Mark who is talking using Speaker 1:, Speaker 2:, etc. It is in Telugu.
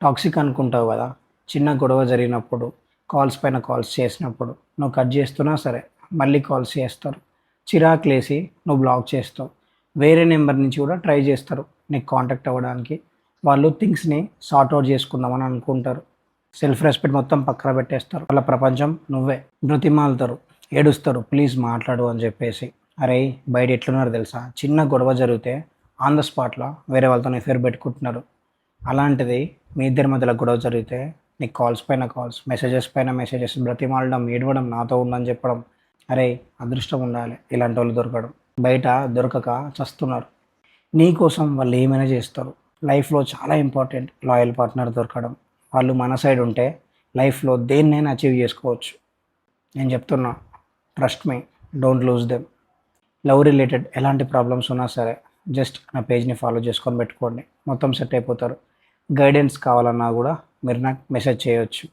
Speaker 1: టాక్సిక్ అనుకుంటావు కదా. చిన్న గొడవ జరిగినప్పుడు కాల్స్ పైన కాల్స్ చేసినప్పుడు నువ్వు కట్ చేస్తున్నా సరే మళ్ళీ కాల్స్ చేస్తారు. చిరాకులేసి నువ్వు బ్లాక్ చేస్తావు. వేరే నెంబర్ నుంచి కూడా ట్రై చేస్తారు నీకు కాంటాక్ట్ అవ్వడానికి. వాళ్ళు థింగ్స్ని సార్ట్ అవుట్ చేసుకుందామని అనుకుంటారు. సెల్ఫ్ రెస్పెక్ట్ మొత్తం పక్కన పెట్టేస్తారు. వాళ్ళ ప్రపంచం నువ్వే. బ్రతిమాలుతారు, ఏడుస్తారు, ప్లీజ్ మాట్లాడు అని చెప్పేసి. అరే బయట ఎట్లున్నారు తెలుసా, చిన్న గొడవ జరిగితే ఆన్ ద స్పాట్లో వేరే వాళ్ళతో ఎఫైర్ పెట్టుకుంటున్నారు. అలాంటిది మీ ఇద్దరి మధ్యలో గొడవ జరిగితే నీకు కాల్స్ పైన కాల్స్, మెసేజెస్ పైన మెసేజెస్, బ్రతిమాలడం, ఏడవడం, నాతో ఉండని చెప్పడం. అరే అదృష్టం ఉండాలి ఇలాంటి వాళ్ళు దొరకడం. బయట దొరకక చస్తున్నారు. నీ కోసం వాళ్ళు ఏమైనా చేస్తారు. లైఫ్లో చాలా ఇంపార్టెంట్ లాయల్ పార్ట్నర్ దొరకడం. వాళ్ళు మన సైడ్ ఉంటే లైఫ్లో దేన్నైనా అచీవ్ చేసుకోవచ్చు. నేను చెప్తున్నా, trust me, don't lose them. Love related ఎలాంటి ప్రాబ్లమ్స్ ఉన్నా సరే జస్ట్ నా పేజ్ని ఫాలో చేసుకొని పెట్టుకోండి, మొత్తం సెట్ అయిపోతారు. గైడెన్స్ కావాలన్నా కూడా మీరు నాకు మెసేజ్ చేయొచ్చు.